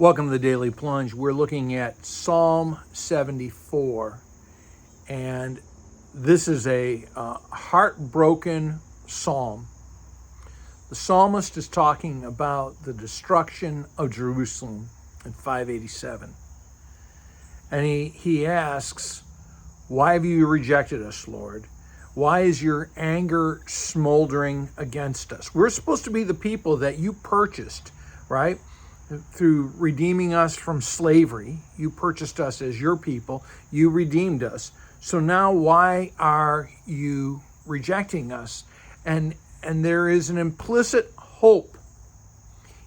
Welcome to the Daily Plunge. We're looking at Psalm 74, and this is a heartbroken psalm. The psalmist is talking about the destruction of Jerusalem in 587. And he asks, "Why have you rejected us, Lord? Why is your anger smoldering against us?" We're supposed to be the people that you purchased, right? Through redeeming us from slavery. You purchased us as your people. You redeemed us. So now why are you rejecting us? And there is an implicit hope.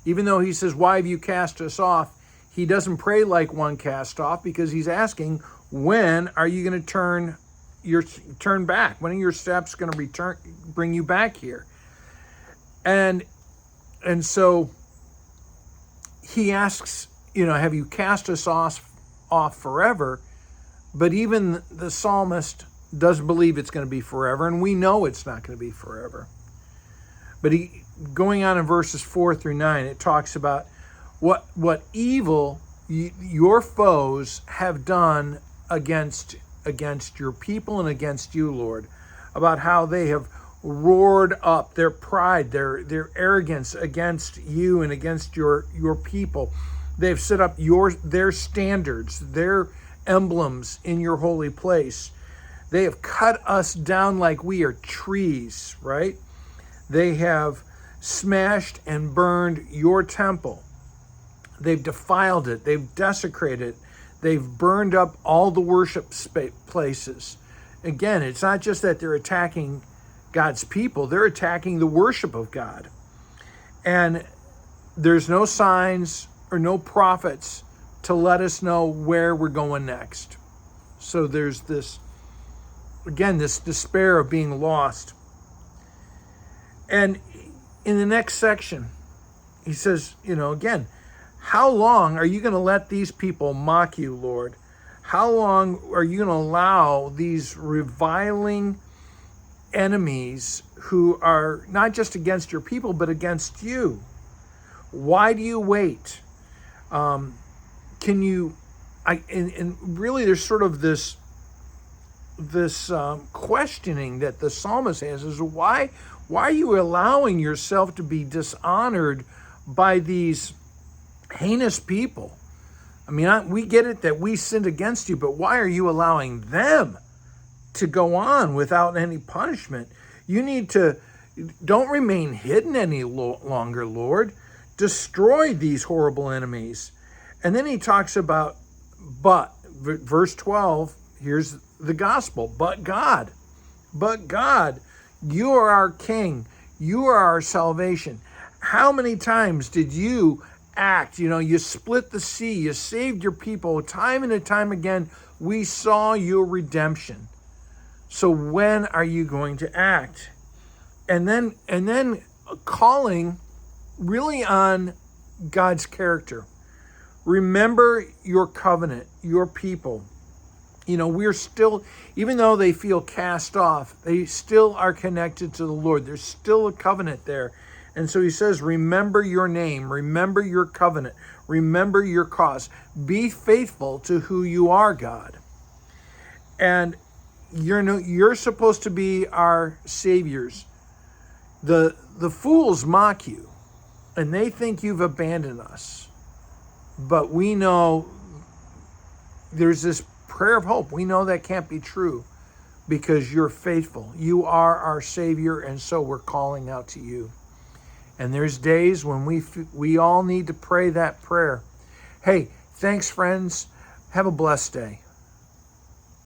Even though he says, "Why have you cast us off?" He doesn't pray like one cast off, because he's asking, when are you going to turn back? When are your steps going to bring you back here? And so he asks, have you cast us off forever? But even the psalmist doesn't believe it's going to be forever, and we know it's not going to be forever. But going on in verses 4 through 9, it talks about what evil your foes have done against your people and against you, Lord, about how they have roared up their pride, their arrogance against you and against your people. They've set up their standards, their emblems in your holy place. They have cut us down like we are trees, right? They have smashed and burned your temple. They've defiled it. They've desecrated it. They've burned up all the worship places. Again, it's not just that they're attacking God's people, they're attacking the worship of God. And there's no signs or no prophets to let us know where we're going next. So there's this despair of being lost. And in the next section, he says, again, how long are you going to let these people mock you, Lord? How long are you going to allow these reviling enemies who are not just against your people, but against you? Why do you wait? And really there's sort of this questioning that the psalmist has, is why are you allowing yourself to be dishonored by these heinous people? I mean, we get it that we sinned against you, but why are you allowing them to go on without any punishment? Don't remain hidden any longer, Lord. Destroy these horrible enemies. And then he talks about, verse 12, here's the gospel, but God, you are our King. You are our salvation. How many times did you act? You split the sea. You saved your people. Time and time again, we saw your redemption. So when are you going to act? And then calling really on God's character. Remember your covenant, your people. We're still, even though they feel cast off, they still are connected to the Lord. There's still a covenant there. And so he says, remember your name, remember your covenant, remember your cause. Be faithful to who you are, God. And you're supposed to be our saviors. The fools mock you, and they think you've abandoned us. But we know there's this prayer of hope. We know that can't be true, because you're faithful. You are our Savior, and so we're calling out to you. And there's days when we all need to pray that prayer. Hey, thanks, friends. Have a blessed day.